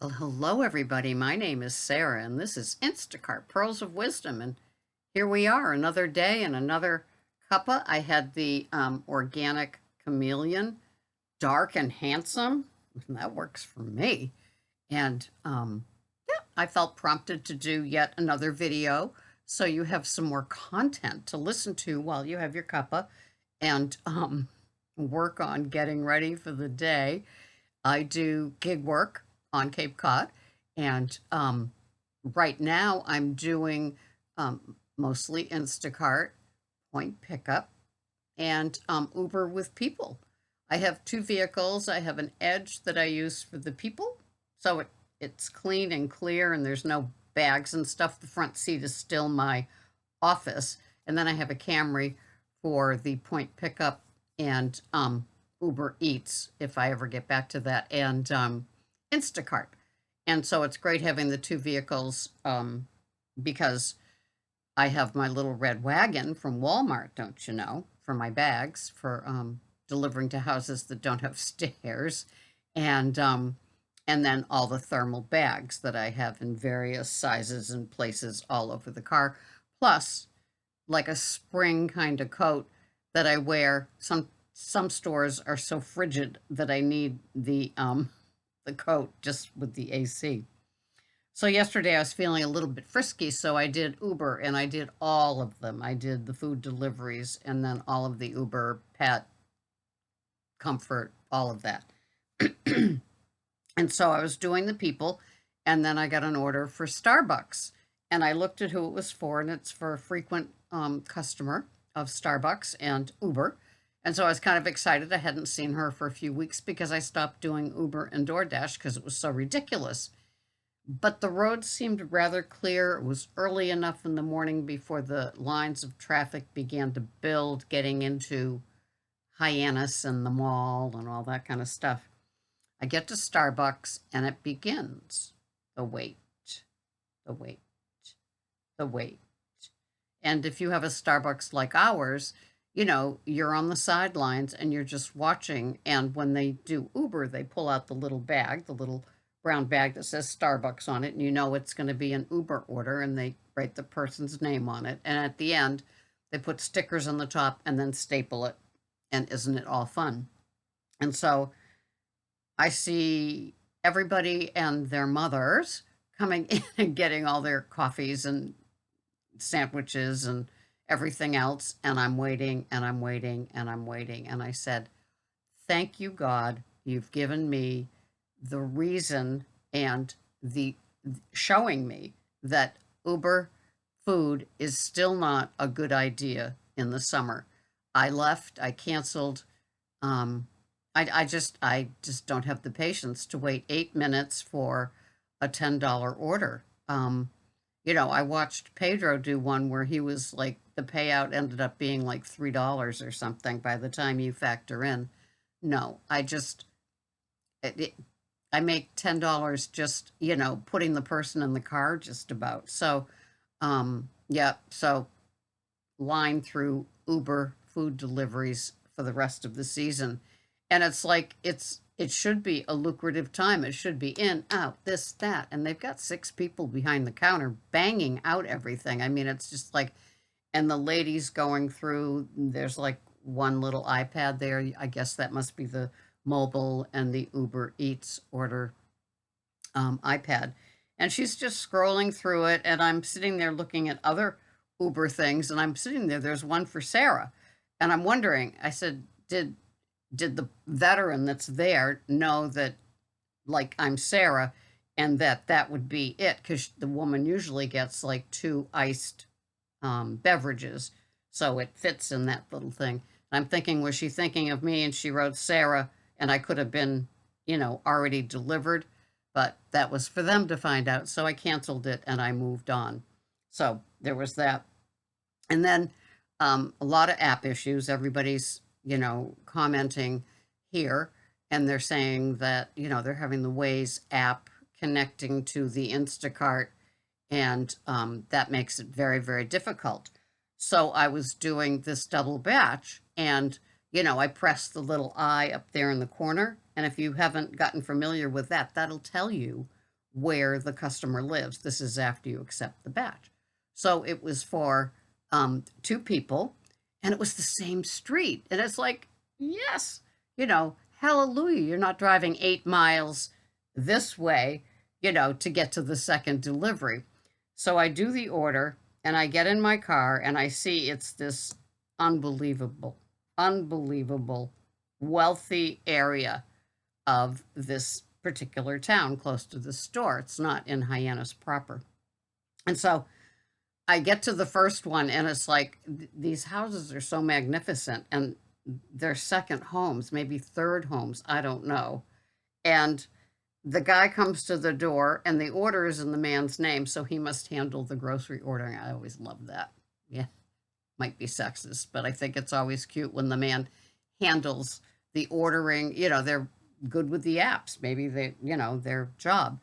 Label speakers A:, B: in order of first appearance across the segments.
A: Well, hello, everybody. My name is Sarah, and this is Instacart Pearls of Wisdom. And here we are, another day and another cuppa. I had the organic chameleon, dark and handsome. That works for me. And yeah, I felt prompted to do yet another video. So you have some more content to listen to while you have your cuppa and work on getting ready for the day. I do gig work on Cape Cod, and right now I'm doing mostly Instacart, point pickup, and Uber with people. I have two vehicles. I have an Edge that I use for the people, so it's clean and clear, and there's no bags and stuff. The front seat is still my office, and then I have a Camry for the point pickup and Uber Eats if I ever get back to that, and Instacart. And so it's great having the two vehicles because I have my little red wagon from Walmart, don't you know, for my bags for delivering to houses that don't have stairs, and then all the thermal bags that I have in various sizes and places all over the car, plus like a spring kind of coat that I wear. Some stores are so frigid that I need the coat just with the AC. So yesterday I was feeling a little bit frisky, so I did Uber and I did all of them. I did the food deliveries and then all of the Uber, pet, comfort, all of that. And so I was doing the people, and then I got an order for Starbucks. And I looked at who it was for, and it's for a frequent customer of Starbucks and Uber. And so I was kind of excited. I hadn't seen her for a few weeks because I stopped doing Uber and DoorDash because it was so ridiculous. But the road seemed rather clear. It was early enough in the morning before the lines of traffic began to build, getting into Hyannis and the mall and all that kind of stuff. I get to Starbucks and it begins. The wait, the wait, the wait. And if you have a Starbucks like ours, you know, you're on the sidelines and you're just watching. And when they do Uber, they pull out the little bag, the little brown bag that says Starbucks on it, and you know it's going to be an Uber order, and they write the person's name on it. And at the end, they put stickers on the top and then staple it. And isn't it all fun? And so I see everybody and their mothers coming in and getting all their coffees and sandwiches and everything else. And I'm waiting and I'm waiting and I'm waiting. And I said, thank you, God. You've given me the reason and the showing me that Uber food is still not a good idea in the summer. I left, I canceled. I just don't have the patience to wait 8 minutes for a $10 order. You know, I watched Pedro do one where he was like, the payout ended up being like $3 or something by the time you factor in. No, I make $10 just, you know, putting the person in the car just about. So, yeah, so line through Uber food deliveries for the rest of the season. And it's like it should be a lucrative time. It should be in, out, this, that. And they've got 6 people behind the counter banging out everything. I mean, it's just like, and the ladies going through, there's like one little iPad there. I guess that must be the mobile and the Uber Eats order iPad. And she's just scrolling through it. And I'm sitting there looking at other Uber things. And I'm sitting there, there's one for Sarah. And I'm wondering, I said, did the veteran that's there know that, like, I'm Sarah, and that would be it? Because the woman usually gets like 2 iced beverages, so it fits in that little thing. I'm thinking, was she thinking of me and she wrote Sarah, and I could have been, you know, already delivered, but that was for them to find out. So I canceled it and I moved on. So there was that. And then a lot of app issues. Everybody's, you know, commenting here, and they're saying that, you know, they're having the Waze app connecting to the Instacart, and that makes it very, very difficult. So I was doing this double batch, and, you know, I pressed the little eye up there in the corner, and if you haven't gotten familiar with that, that'll tell you where the customer lives. This is after you accept the batch. So it was for two people, and it was the same street. And it's like, yes, hallelujah, you're not driving 8 miles this way, to get to the second delivery. So I do the order, and I get in my car, and I see it's this unbelievable, unbelievable, wealthy area of this particular town close to the store. It's not in Hyannis proper. And so I get to the first one, and it's like these houses are so magnificent, and they're second homes, maybe third homes, I don't know. And the guy comes to the door, and the order is in the man's name, so he must handle the grocery ordering. I always love that. Yeah, might be sexist, but I think it's always cute when the man handles the ordering. They're good with the apps, maybe their job.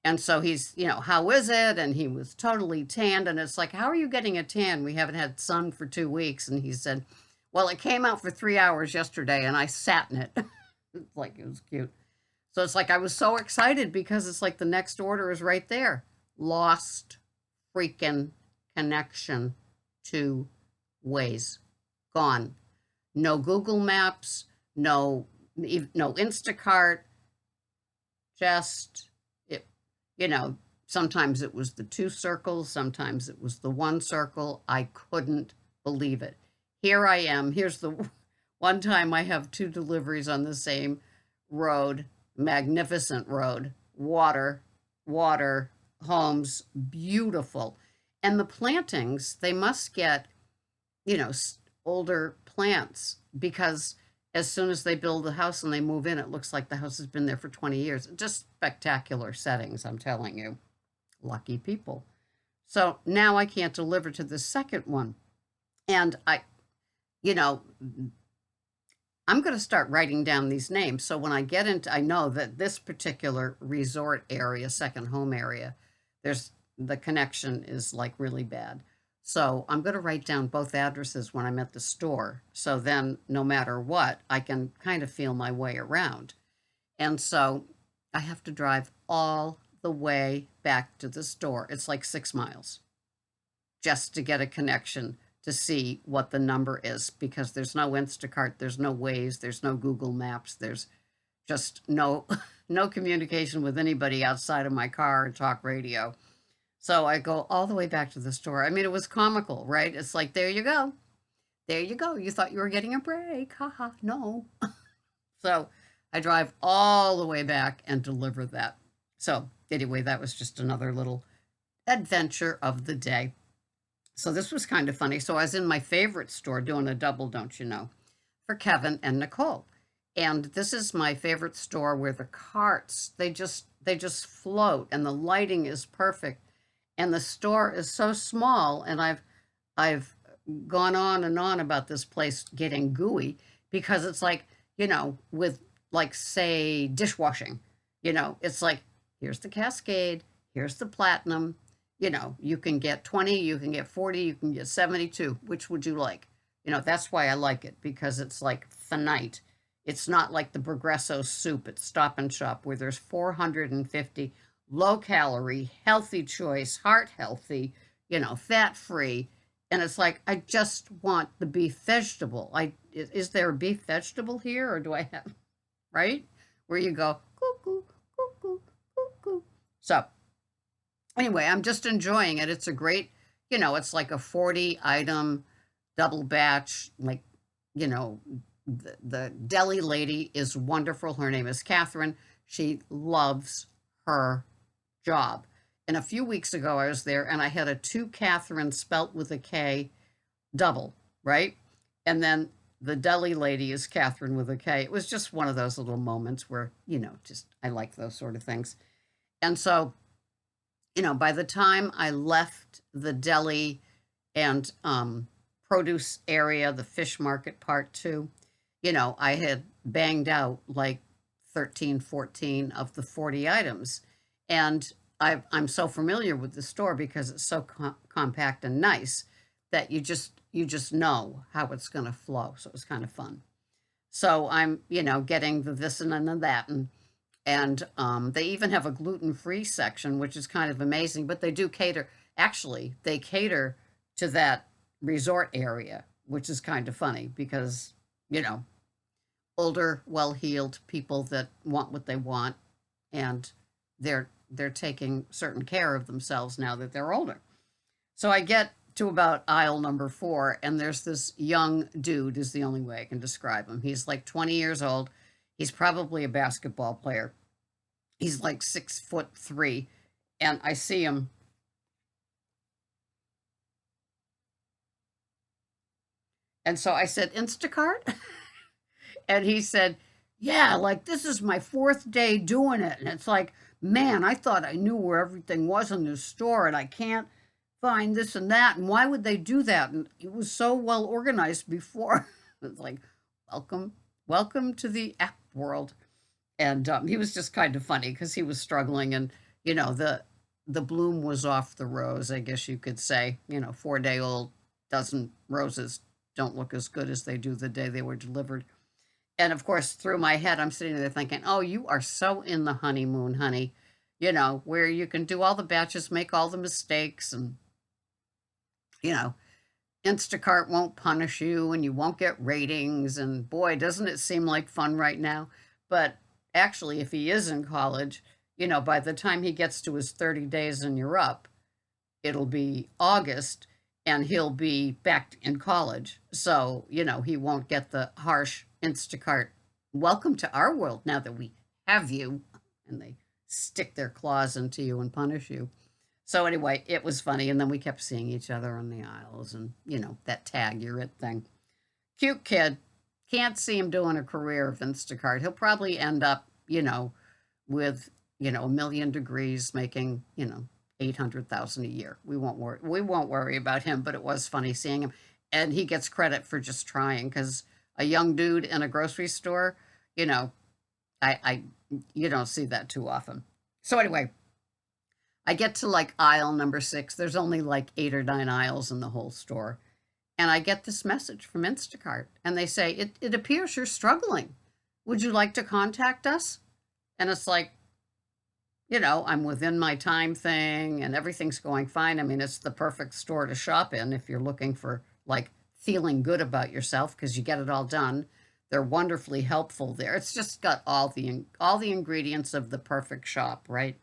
A: And so he's, how is it? And he was totally tanned. And it's like, how are you getting a tan? We haven't had sun for 2 weeks. And he said, well, it came out for 3 hours yesterday and I sat in it. It's like, it was cute. So it's like, I was so excited because it's like the next order is right there. Lost freaking connection to Waze. Gone. No Google Maps, no Instacart, just sometimes it was the 2 circles, sometimes it was the 1 circle. I couldn't believe it. Here I am. Here's the one time I have 2 deliveries on the same road, magnificent road, water, homes, beautiful. And the plantings, they must get, older plants, because as soon as they build the house and they move in, it looks like the house has been there for 20 years. Just spectacular settings, I'm telling you. Lucky people. So now I can't deliver to the second one. And I'm going to start writing down these names. So when I get into, I know that this particular resort area, second home area, the connection is like really bad. So I'm going to write down both addresses when I'm at the store. So then no matter what, I can kind of feel my way around. And so I have to drive all the way back to the store. It's like 6 miles just to get a connection to see what the number is, because there's no Instacart, there's no Waze, there's no Google Maps, there's just no communication with anybody outside of my car and talk radio. So I go all the way back to the store. I mean, it was comical, right? It's like, there you go. There you go. You thought you were getting a break. Haha, no. So I drive all the way back and deliver that. So anyway, that was just another little adventure of the day. So this was kind of funny. So I was in my favorite store doing a double, don't you know, for Kevin and Nicole. And this is my favorite store where the carts, they just float, and the lighting is perfect. And the store is so small, and I've gone on and on about this place getting gooey, because it's like, with like, say, dishwashing, it's like, here's the Cascade, here's the Platinum, you can get 20, you can get 40, you can get 72. Which would you like? That's why I like it, because it's like finite. It's not like the Progresso soup at Stop and Shop where there's 450 low calorie, healthy choice, heart healthy, fat free. And it's like, I just want the beef vegetable. Is there a beef vegetable here, or do I have, right? Where you go, cuckoo, cuckoo, cuckoo. So anyway, I'm just enjoying it. It's a great, it's like a 40 item double batch, like, the deli lady is wonderful. Her name is Catherine. She loves her job. And a few weeks ago, I was there, and I had a 2 Catherine spelt with a K double, right? And then the deli lady is Catherine with a K. It was just one of those little moments where, I like those sort of things. And so, by the time I left the deli and produce area, the fish market part too, I had banged out like 13, 14 of the 40 items. And I'm so familiar with the store because it's so compact and nice that you just know how it's going to flow. So it was kind of fun. So I'm, getting the this and then the that. And And they even have a gluten-free section, which is kind of amazing, but they do cater, actually, they cater to that resort area, which is kind of funny because, you know, older, well-heeled people that want what they want, and they're taking certain care of themselves now that they're older. So I get to about aisle number 4, and there's this young dude, is the only way I can describe him. He's like 20 years old. He's probably a basketball player. He's like 6'3", and I see him. And so I said, Instacart? And he said, yeah, like this is my 4th day doing it. And it's like, man, I thought I knew where everything was in this store, and I can't find this and that. And why would they do that? And it was so well organized before. It's like, welcome to the app world. And he was just kind of funny because he was struggling, and the bloom was off the rose, I guess you could say. 4-day-old dozen roses don't look as good as they do the day they were delivered. And of course, through my head, I'm sitting there thinking, oh, you are so in the honeymoon, honey, where you can do all the batches, make all the mistakes, and, Instacart won't punish you and you won't get ratings. And boy, doesn't it seem like fun right now? But actually, if he is in college, by the time he gets to his 30 days and you're up, it'll be August and he'll be back in college. So, he won't get the harsh Instacart, welcome to our world now that we have you, and they stick their claws into you and punish you. So anyway, it was funny. And then we kept seeing each other on the aisles and, that tag you're it thing. Cute kid. Can't see him doing a career of Instacart. He'll probably end up, with, a million degrees making, 800,000 a year. We won't worry about him, but it was funny seeing him. And he gets credit for just trying, because a young dude in a grocery store, I you don't see that too often. So anyway, I get to like aisle number 6. There's only like 8 or 9 aisles in the whole store. And I get this message from Instacart, and they say, it appears you're struggling. Would you like to contact us? And it's like, I'm within my time thing and everything's going fine. I mean, it's the perfect store to shop in if you're looking for like feeling good about yourself because you get it all done. They're wonderfully helpful there. It's just got all the ingredients of the perfect shop, right?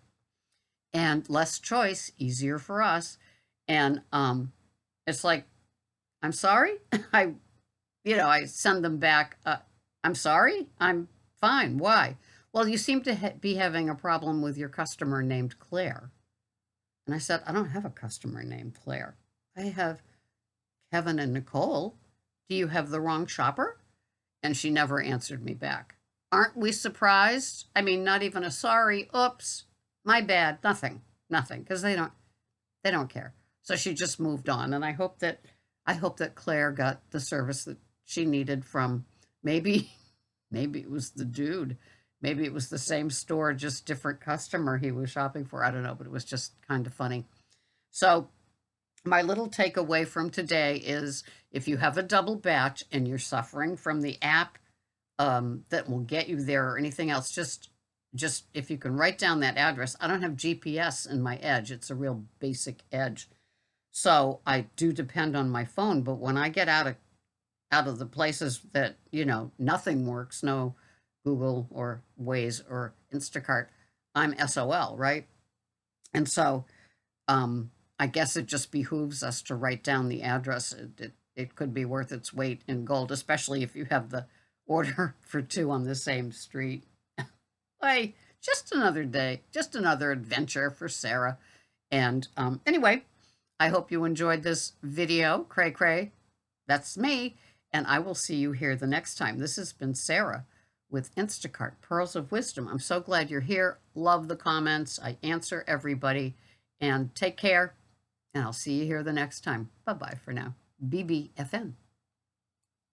A: And less choice, easier for us. And it's like, I'm sorry. I send them back. I'm sorry. I'm fine. Why? Well, you seem to be having a problem with your customer named Claire. And I said, I don't have a customer named Claire. I have Kevin and Nicole. Do you have the wrong shopper? And she never answered me back. Aren't we surprised? I mean, not even a sorry, oops, my bad, nothing, because they don't care. So she just moved on, and I hope that Claire got the service that she needed from maybe it was the dude. Maybe it was the same store, just different customer he was shopping for. I don't know, but it was just kind of funny. So my little takeaway from today is if you have a double batch and you're suffering from the app that will get you there or anything else, just if you can write down that address. I don't have GPS in my Edge. It's a real basic Edge. So I do depend on my phone, but when I get out of the places that, nothing works, no Google or Waze or Instacart, I'm SOL, right? And so I guess it just behooves us to write down the address. It could be worth its weight in gold, especially if you have the order for 2 on the same street. Hey, just another day, just another adventure for Sarah. And anyway, I hope you enjoyed this video. Cray cray, that's me. And I will see you here the next time. This has been Sarah with Instacart Pearls of Wisdom. I'm so glad you're here. Love the comments. I answer everybody. And take care. And I'll see you here the next time. Bye-bye for now. BBFN.